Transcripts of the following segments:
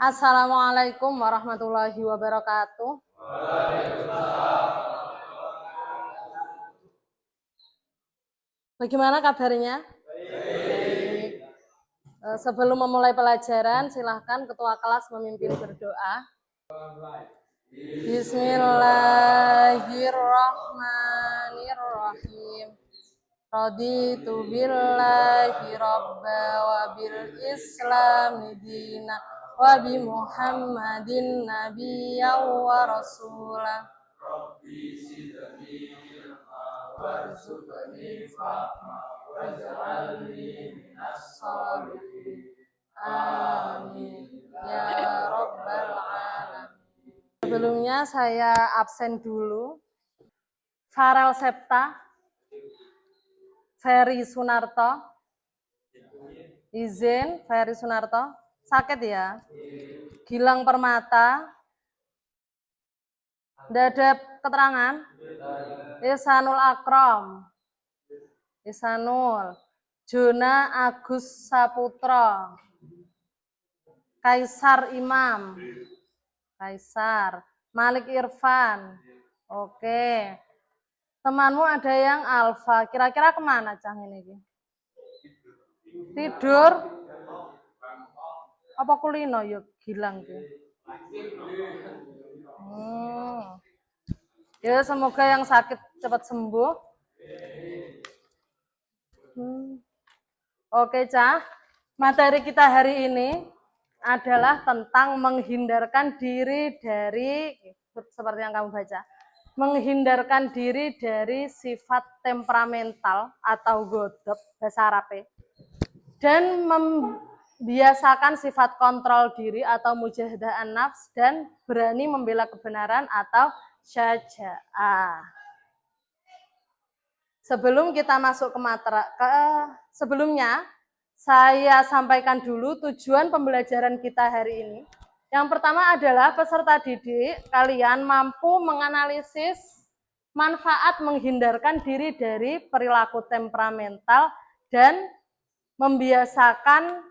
Assalamualaikum warahmatullahi wabarakatuh. Bagaimana kabarnya? Baik. Sebelum memulai pelajaran, silahkan ketua kelas memimpin berdoa. Bismillahirrahmanirrahim. Raditu billahi robba wa bil islami dina wa bi muhammadin nabiyya wa rasulah. Warzuqni fahma waj'alni minas sholihin. Amin ya rabbal alamin. Sebelumnya saya absen dulu. Farel Septa, Ferry Sunarto, izin Ferry Sunarto, sakit ya. Gilang Permata, tidak ada keterangan. Ihsanul Akram, Ihsanul, Jona Agus Saputra, Kaisar Imam, Kaisar, Malik Irfan. Oke. Temanmu ada yang Alfa. Kira-kira kemana Cang ini? Tidur? Apa kulino yuk Gilang tuh? Ya semoga yang sakit cepat sembuh. Oke Cah. Materi kita hari ini adalah tentang menghindarkan diri dari, seperti yang kamu baca, menghindarkan diri dari sifat temperamental atau godop bahasa Arab, dan membiasakan sifat kontrol diri atau mujahadah an-nafs dan berani membela kebenaran atau syaja'ah. Sebelum kita masuk ke materi, sebelumnya saya sampaikan dulu tujuan pembelajaran kita hari ini. Yang pertama adalah peserta didik kalian mampu menganalisis manfaat menghindarkan diri dari perilaku temperamental dan membiasakan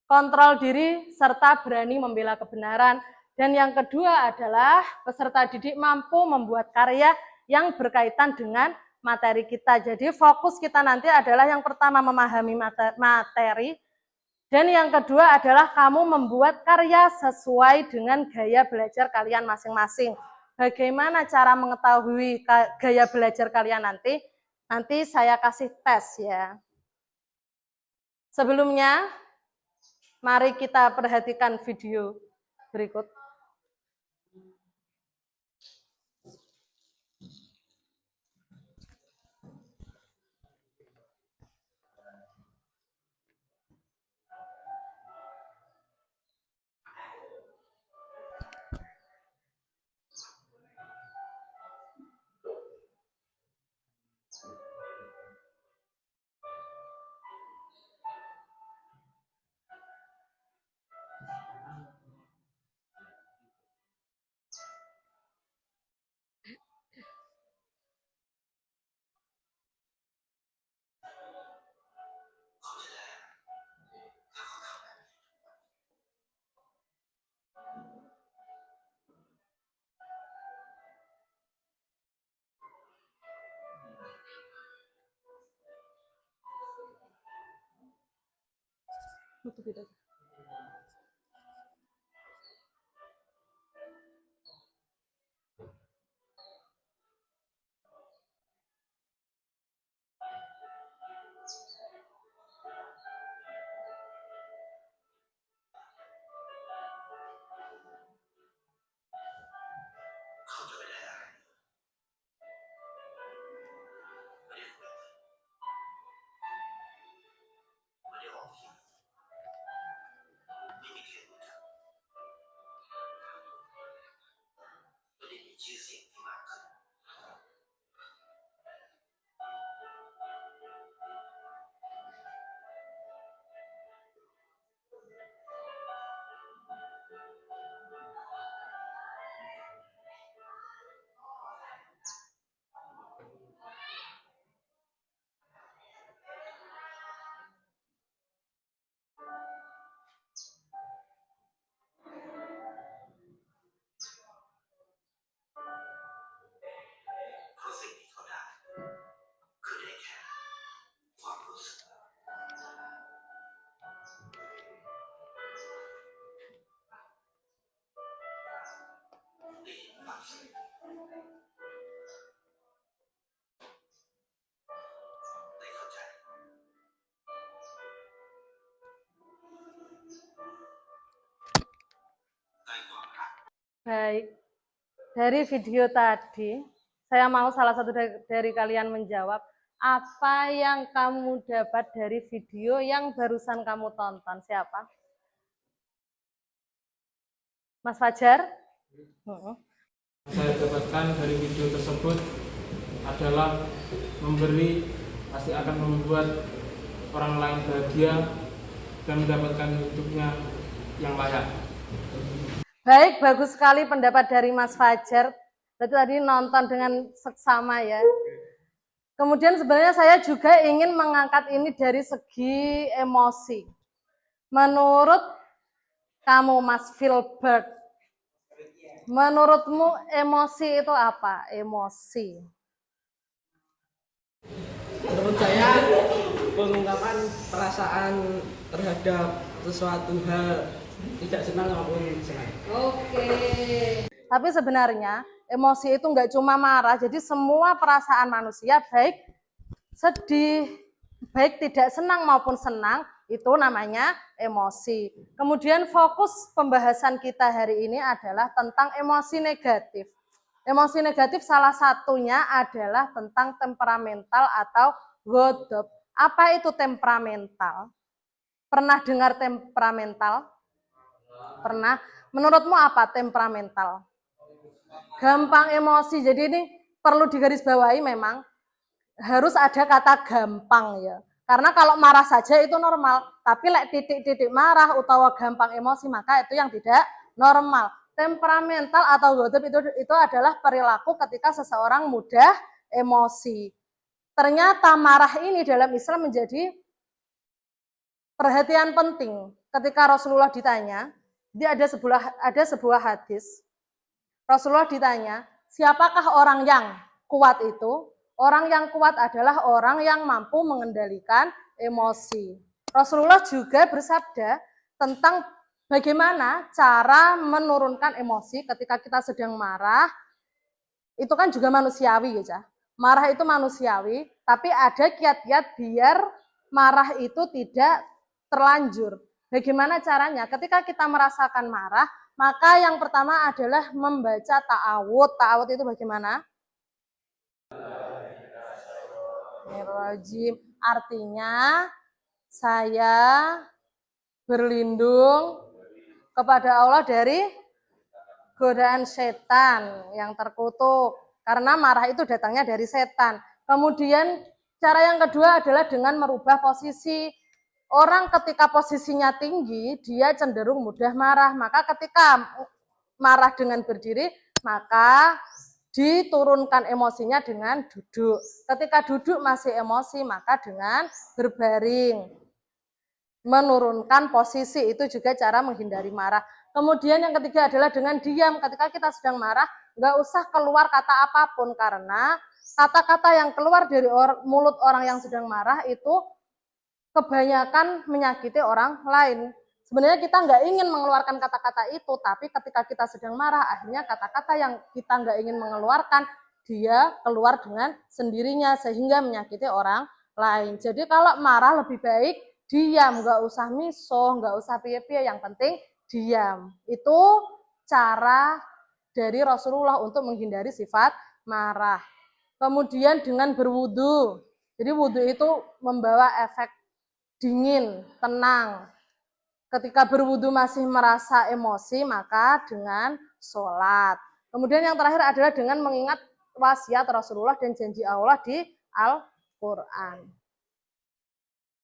kontrol diri serta berani membela kebenaran. Dan yang kedua adalah peserta didik mampu membuat karya yang berkaitan dengan materi kita. Jadi fokus kita nanti adalah yang pertama memahami materi, dan yang kedua adalah kamu membuat karya sesuai dengan gaya belajar kalian masing-masing. Bagaimana cara mengetahui gaya belajar kalian nanti? Nanti saya kasih tes ya. Sebelumnya, mari kita perhatikan video berikut. Baik, dari video tadi, saya mau salah satu dari kalian menjawab, apa yang kamu dapat dari video yang barusan kamu tonton? Siapa? Mas Fajar? Saya dapatkan dari video tersebut adalah memberi pasti akan membuat orang lain bahagia dan mendapatkan hidupnya yang layak. Baik, bagus sekali pendapat dari Mas Fajar. Berarti tadi nonton dengan seksama ya. Kemudian sebenarnya saya juga ingin mengangkat ini dari segi emosi. Menurut kamu Mas Filbert, menurutmu emosi itu apa? Emosi. Menurut saya pengungkapan perasaan terhadap sesuatu hal tidak senang maupun senang. Oke. Tapi sebenarnya emosi itu nggak cuma marah, jadi semua perasaan manusia baik sedih, baik tidak senang maupun senang, itu namanya emosi. Kemudian fokus pembahasan kita hari ini adalah tentang emosi negatif. Emosi negatif salah satunya adalah tentang temperamental atau godop. Apa itu temperamental? Pernah dengar temperamental? Pernah. Menurutmu apa temperamental? Gampang emosi. Jadi ini perlu digarisbawahi memang harus ada kata gampang ya. Karena kalau marah saja itu normal, tapi titik-titik marah utawa gampang emosi maka itu yang tidak normal. Temperamental atau godop itu adalah perilaku ketika seseorang mudah emosi. Ternyata marah ini dalam Islam menjadi perhatian penting. Ketika Rasulullah ditanya, dia ada sebuah hadis. Rasulullah ditanya, siapakah orang yang kuat itu? Orang yang kuat adalah orang yang mampu mengendalikan emosi. Rasulullah juga bersabda tentang bagaimana cara menurunkan emosi ketika kita sedang marah. Itu kan juga manusiawi ya, marah itu manusiawi, tapi ada kiat-kiat biar marah itu tidak terlanjur. Bagaimana caranya? Ketika kita merasakan marah, maka yang pertama adalah membaca ta'awud. Ta'awud itu bagaimana? Artinya saya berlindung kepada Allah dari godaan setan yang terkutuk. Karena marah itu datangnya dari setan. Kemudian cara yang kedua adalah dengan merubah posisi. Orang ketika posisinya tinggi, dia cenderung mudah marah. Maka ketika marah dengan berdiri, maka diturunkan emosinya dengan duduk. Ketika duduk masih emosi, maka dengan berbaring. Menurunkan posisi itu juga cara menghindari marah. Kemudian yang ketiga adalah dengan diam. Ketika kita sedang marah, nggak usah keluar kata apapun, karena kata-kata yang keluar dari mulut orang yang sedang marah itu kebanyakan menyakiti orang lain. Sebenarnya kita nggak ingin mengeluarkan kata-kata itu, tapi ketika kita sedang marah, akhirnya kata-kata yang kita nggak ingin mengeluarkan, dia keluar dengan sendirinya, sehingga menyakiti orang lain. Jadi kalau marah lebih baik diam, nggak usah miso, nggak usah piye-piye, yang penting diam. Itu cara dari Rasulullah untuk menghindari sifat marah. Kemudian dengan berwudu. Jadi wudu itu membawa efek dingin, tenang. Ketika berwudu masih merasa emosi, maka dengan sholat. Kemudian yang terakhir adalah dengan mengingat wasiat Rasulullah dan janji Allah di Al-Quran.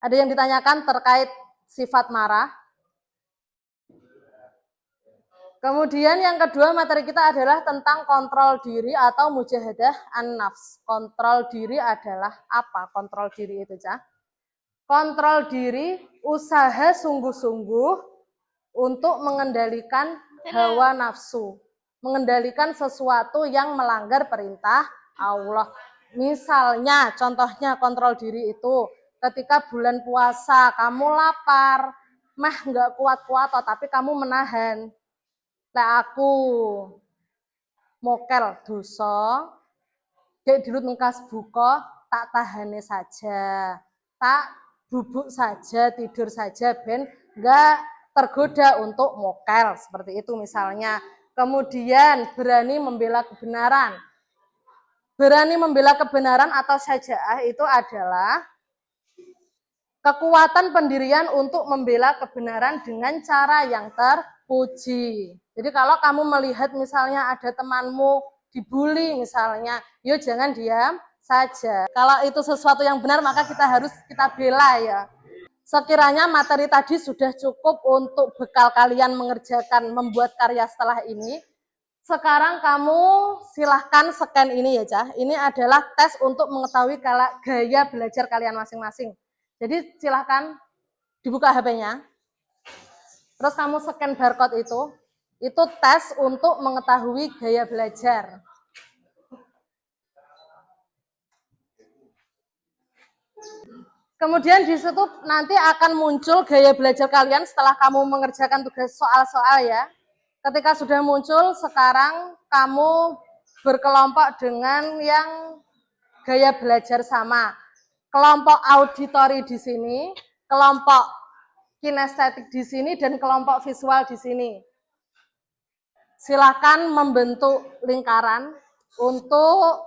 Ada yang ditanyakan terkait sifat marah? Kemudian yang kedua materi kita adalah tentang kontrol diri atau mujahadah an-nafs. Kontrol diri adalah apa? Kontrol diri itu, Cah? Kontrol diri, usaha sungguh-sungguh untuk mengendalikan hawa nafsu. Mengendalikan sesuatu yang melanggar perintah Allah. Misalnya, contohnya kontrol diri itu, ketika bulan puasa, kamu lapar, nggak kuat-kuat, tapi kamu menahan. Aku mokel dosa, kayak dilut nengkas buka, tak tahane saja, tak bubuk saja, tidur saja, ben nggak tergoda untuk mokel, seperti itu misalnya. Kemudian berani membela kebenaran. Berani membela kebenaran atau syaja'ah itu adalah kekuatan pendirian untuk membela kebenaran dengan cara yang terpuji. Jadi kalau kamu melihat misalnya ada temanmu dibully misalnya, yuk jangan diam saja. Kalau itu sesuatu yang benar maka kita bela ya. Sekiranya materi tadi sudah cukup untuk bekal kalian membuat karya setelah ini. Sekarang kamu silahkan scan ini ya Cah. Ini adalah tes untuk mengetahui gaya belajar kalian masing-masing. Jadi silahkan dibuka HP-nya. Terus kamu scan barcode itu. Itu tes untuk mengetahui gaya belajar. Kemudian di situ nanti akan muncul gaya belajar kalian setelah kamu mengerjakan tugas soal-soal ya. Ketika sudah muncul, sekarang kamu berkelompok dengan yang gaya belajar sama. Kelompok auditori di sini, kelompok kinestetik di sini, dan kelompok visual di sini. Silakan membentuk lingkaran untuk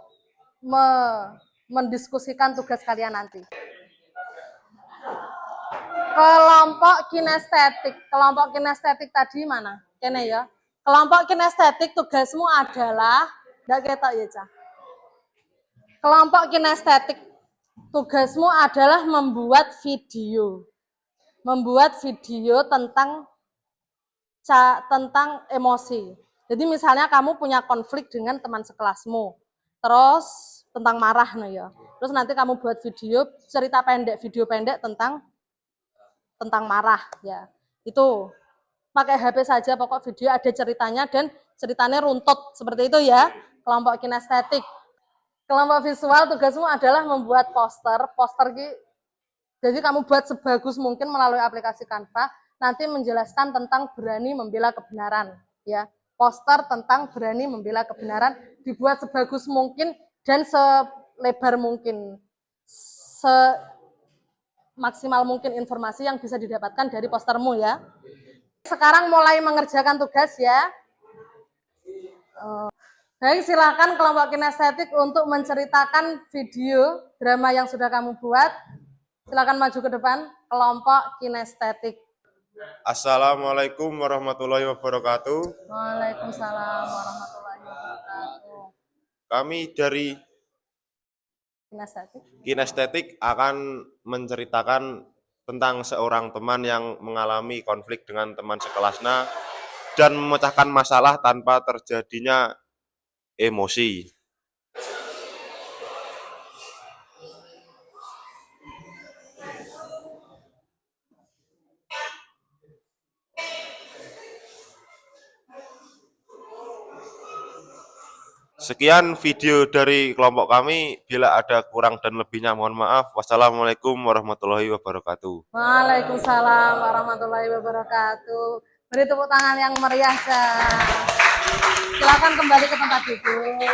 mendiskusikan tugas kalian nanti. Kelompok kinestetik tadi mana? Kene ya. Kelompok kinestetik tugasmu adalah, enggak ketok ya, Cah. Kelompok kinestetik tugasmu adalah membuat video. Membuat video tentang emosi. Jadi misalnya kamu punya konflik dengan teman sekelasmu. Terus tentang marah nih ya. Terus nanti kamu buat video video pendek tentang marah ya. Itu pakai HP saja, pokok video ada ceritanya dan ceritanya runtut seperti itu ya. Kelompok kinestetik. Kelompok visual tugasmu adalah membuat poster. Jadi kamu buat sebagus mungkin melalui aplikasi Canva, nanti menjelaskan tentang berani membela kebenaran ya. Poster tentang berani membela kebenaran dibuat sebagus mungkin dan selebar mungkin. Maksimal mungkin informasi yang bisa didapatkan dari postermu ya. Sekarang mulai mengerjakan tugas ya. Baik, silakan kelompok kinestetik untuk menceritakan video drama yang sudah kamu buat. Silakan maju ke depan, kelompok kinestetik. Assalamualaikum warahmatullahi wabarakatuh. Waalaikumsalam warahmatullahi wabarakatuh. Kami dari kinestetik akan menceritakan tentang seorang teman yang mengalami konflik dengan teman sekelasnya dan memecahkan masalah tanpa terjadinya emosi. Sekian video dari kelompok kami. Bila ada kurang dan lebihnya mohon maaf. Wassalamualaikum warahmatullahi wabarakatuh. Waalaikumsalam warahmatullahi wabarakatuh. Beri tepuk tangan yang meriah, Cah. Silakan kembali ke tempat duduk.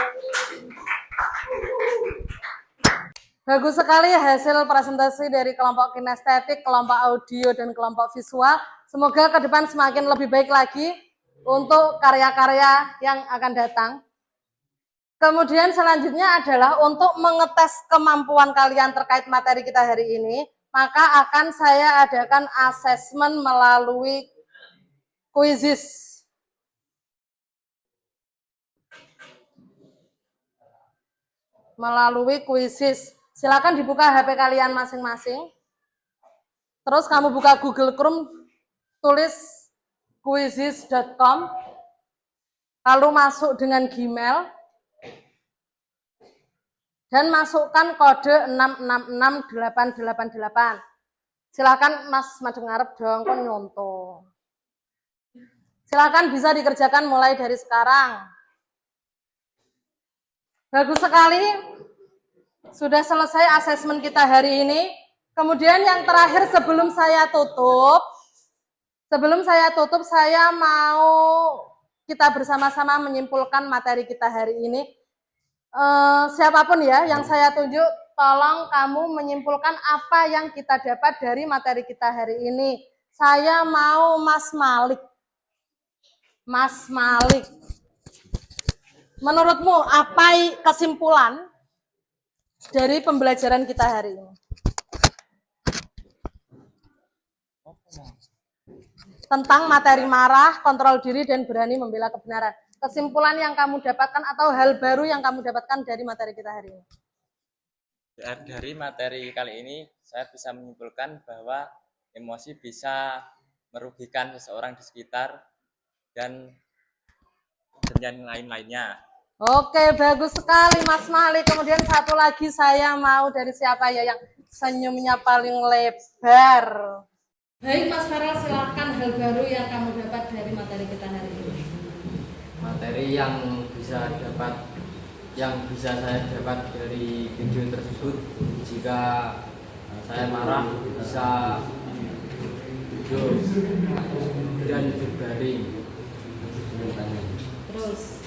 Bagus sekali hasil presentasi dari kelompok kinestetik, kelompok audio, dan kelompok visual. Semoga ke depan semakin lebih baik lagi untuk karya-karya yang akan datang. Kemudian selanjutnya adalah untuk mengetes kemampuan kalian terkait materi kita hari ini, maka akan saya adakan asesmen melalui quizzes. Silakan dibuka HP kalian masing-masing. Terus kamu buka Google Chrome, tulis quizzes.com, lalu masuk dengan Gmail, dan masukkan kode 666888. Silakan Mas madeng ngarep dong, kon nyonto. Silakan bisa dikerjakan mulai dari sekarang. Bagus sekali. Sudah selesai asesmen kita hari ini. Kemudian yang terakhir sebelum saya tutup, saya mau kita bersama-sama menyimpulkan materi kita hari ini. Siapapun ya yang saya tunjuk, tolong kamu menyimpulkan apa yang kita dapat dari materi kita hari ini. Saya mau Mas Malik. Mas Malik. Menurutmu apa kesimpulan dari pembelajaran kita hari ini? Tentang materi marah, kontrol diri, dan berani membela kebenaran. Kesimpulan yang kamu dapatkan atau hal baru yang kamu dapatkan dari materi kita hari ini? Dari materi kali ini, saya bisa menyimpulkan bahwa emosi bisa merugikan seseorang di sekitar dan yang lain-lainnya. Oke, bagus sekali Mas Malik. Kemudian satu lagi saya mau dari siapa ya yang senyumnya paling lebar. Baik Mas Farel, silakan hal baru yang kamu dapat dari materi kita hari ini. Materi yang bisa saya dapat dari video tersebut, jika saya marah bisa duduk dan berbaring. Terus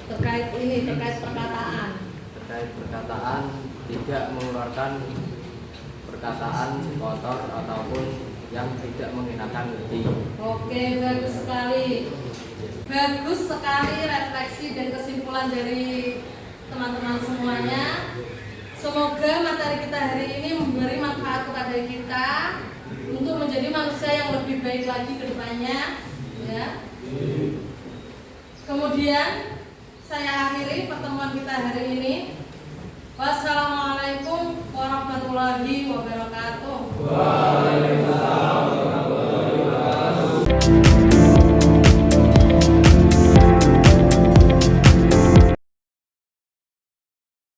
terkait perkataan, tidak mengeluarkan perkataan kotor ataupun yang tidak mengenakan hati. Oke, bagus sekali. Bagus sekali refleksi dan kesimpulan dari teman-teman semuanya. Semoga materi kita hari ini memberi manfaat kepada kita untuk menjadi manusia yang lebih baik lagi ke depannya, ya. Kemudian saya akhiri pertemuan kita hari ini. Wassalamualaikum warahmatullahi wabarakatuh. Waalaikumsalam warahmatullahi wabarakatuh.